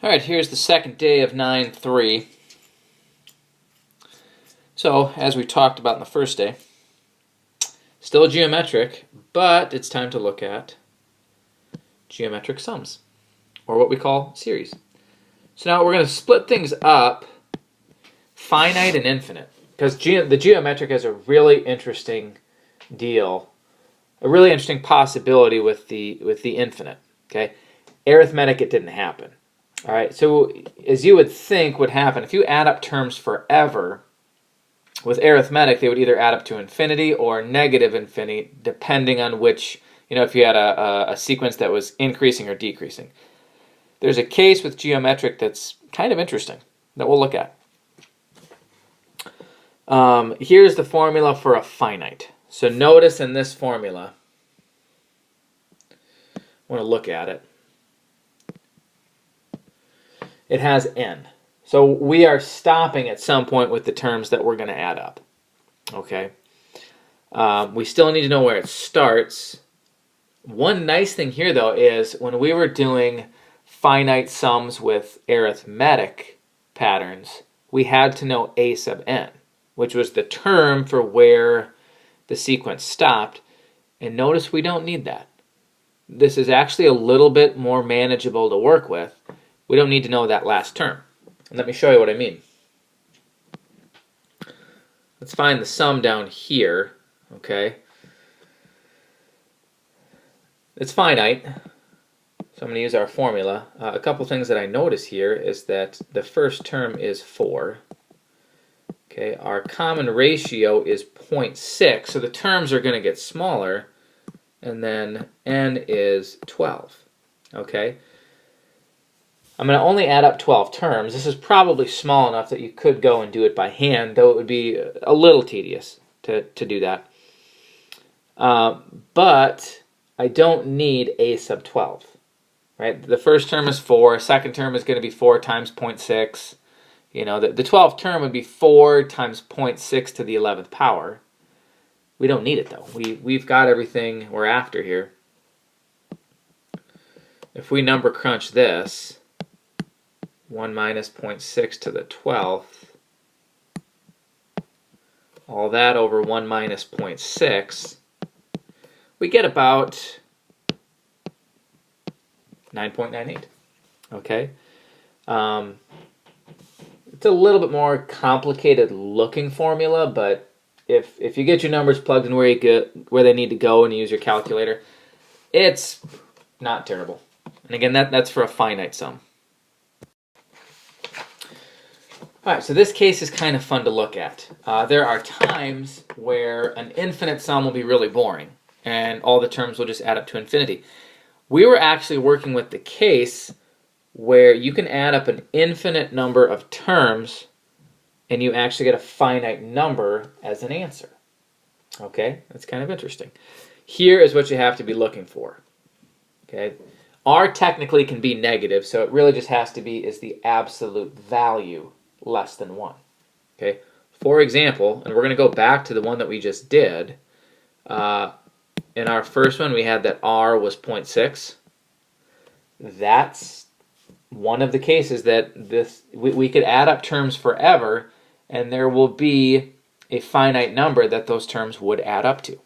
All right, here's the second day of 9-3. So, as we talked about in the first day, still geometric, but it's time to look at geometric sums, or what we call series. So now we're going to split things up, finite and infinite, because the geometric has a really interesting deal, a really interesting possibility with the infinite. Okay, arithmetic, it didn't happen. All right, so as you would think would happen, if you add up terms forever, with arithmetic, they would either add up to infinity or negative infinity, depending on which, if you had a sequence that was increasing or decreasing. There's a case with geometric that's kind of interesting that we'll look at. Here's the formula for a finite. So notice in this formula, I want to look at it. It has n. So we are stopping at some point with the terms that we're going to add up. Okay. We still need to know where it starts. One nice thing here, though, is when we were doing finite sums with arithmetic patterns, we had to know a sub n, which was the term for where the sequence stopped. And notice we don't need that. This is actually a little bit more manageable to work with. We don't need to know that last term. And let me show you what I mean. Let's find the sum down here, okay? It's finite, so I'm going to use our formula. A couple things that I notice here is that the first term is 4. Okay, our common ratio is 0.6, so the terms are going to get smaller, and then n is 12, okay? I'm going to only add up 12 terms. This is probably small enough that you could go and do it by hand, though it would be a little tedious to do that. But I don't need a sub 12. Right? The first term is 4. Second term is going to be 4 times 0.6. The 12th term would be 4 times 0.6 to the 11th power. We don't need it, though. We've got everything we're after here. If we number crunch this, 1 minus 0.6 to the 12th, all that over 1 minus 0.6, we get about 9.98. Okay? It's a little bit more complicated looking formula, but if you get your numbers plugged in where they need to go and you use your calculator, it's not terrible. And again, that's for a finite sum. All right, so this case is kind of fun to look at. There are times where an infinite sum will be really boring, and all the terms will just add up to infinity. We were actually working with the case where you can add up an infinite number of terms, and you actually get a finite number as an answer. Okay, that's kind of interesting. Here is what you have to be looking for. Okay, R technically can be negative, so it really just has to be is the absolute value less than 1. Okay. For example, and we're going to go back to the one that we just did. In our first one, we had that R was 0.6. That's one of the cases that we could add up terms forever, and there will be a finite number that those terms would add up to.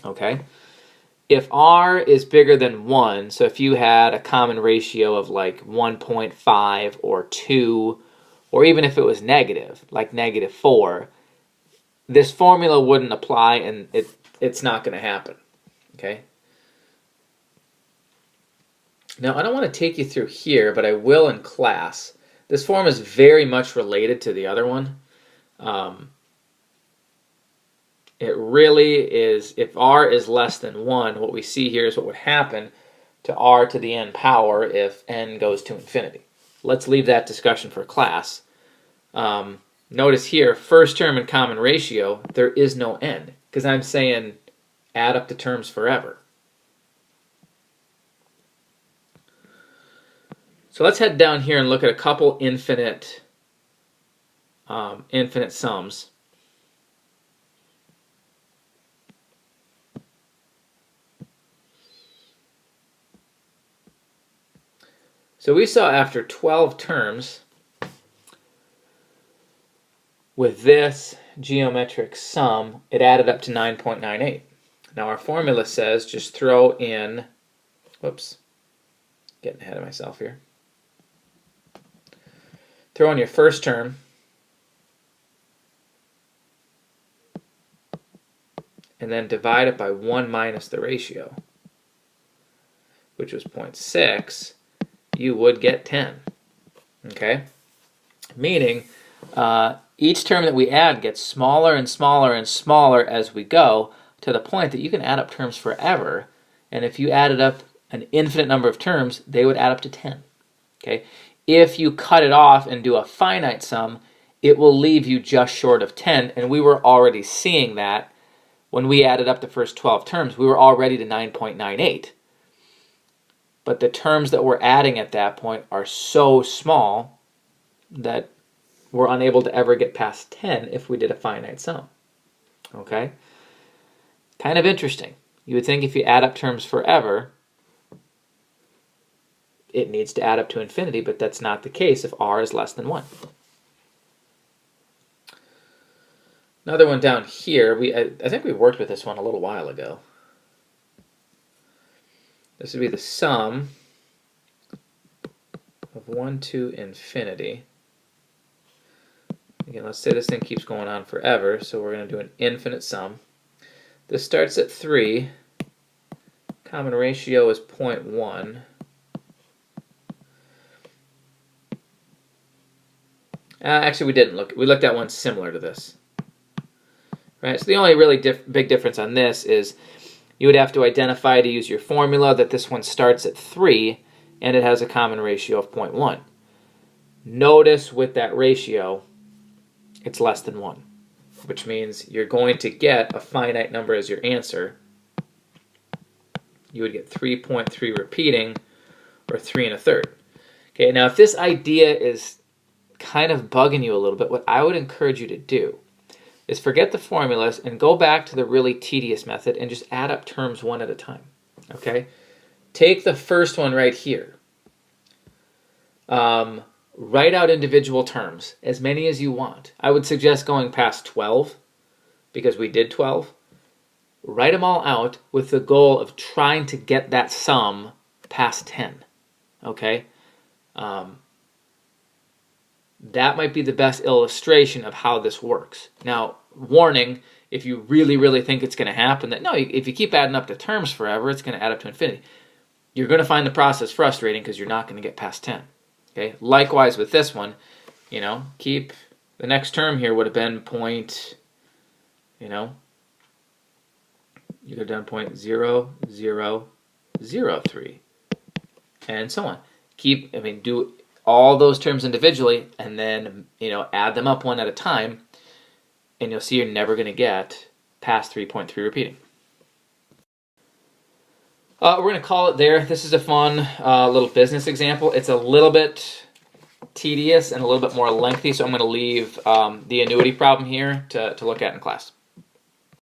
Okay. If R is bigger than 1, so if you had a common ratio of like 1.5 or 2, or even if it was negative, like negative 4, this formula wouldn't apply, and it's not going to happen. Okay? Now, I don't want to take you through here, but I will in class. This form is very much related to the other one. It really is, if R is less than 1, what we see here is what would happen to R to the n power if n goes to infinity. Let's leave that discussion for class. Notice here, first term in common ratio, there is no n, because I'm saying add up the terms forever. So let's head down here and look at a couple infinite sums. So we saw after 12 terms, with this geometric sum, it added up to 9.98. Now our formula says just throw in, whoops, getting ahead of myself here. Throw in your first term, and then divide it by 1 minus the ratio, which was 0.6, you would get 10. Okay? Meaning, each term that we add gets smaller and smaller and smaller as we go, to the point that you can add up terms forever, and if you added up an infinite number of terms, they would add up to 10. Okay? If you cut it off and do a finite sum, it will leave you just short of 10, and we were already seeing that when we added up the first 12 terms. We were already to 9.98. But the terms that we're adding at that point are so small that we're unable to ever get past 10 if we did a finite sum. Okay? Kind of interesting. You would think if you add up terms forever, it needs to add up to infinity, but that's not the case if r is less than 1. Another one down here, I think we worked with this one a little while ago. This would be the sum of 1 to infinity. Again, let's say this thing keeps going on forever, so we're going to do an infinite sum. This starts at 3. Common ratio is 0.1. Actually, we didn't look. We looked at one similar to this. Right. So the only really big difference on this is you would have to identify to use your formula that this one starts at 3 and it has a common ratio of 0.1. Notice with that ratio, it's less than 1, which means you're going to get a finite number as your answer. You would get 3.3 repeating, or 3 1/3. Okay, now if this idea is kind of bugging you a little bit, what I would encourage you to do is forget the formulas and go back to the really tedious method and just add up terms one at a time. Okay? Take the first one right here. Write out individual terms, as many as you want. I would suggest going past 12, because we did 12. Write them all out with the goal of trying to get that sum past 10. Okay? That might be the best illustration of how this works. Now, warning, if you really, really think it's going to happen, that no, if you keep adding up the terms forever, it's going to add up to infinity. You're going to find the process frustrating because you're not going to get past 10. Okay. Likewise with this one, keep the next term here would have been point, you could have done 0.0003 and so on. Do all those terms individually and then, add them up one at a time, and you'll see you're never going to get past 3.3 repeating. We're going to call it there. This is a fun little business example. It's a little bit tedious and a little bit more lengthy, so I'm going to leave the annuity problem here to look at in class.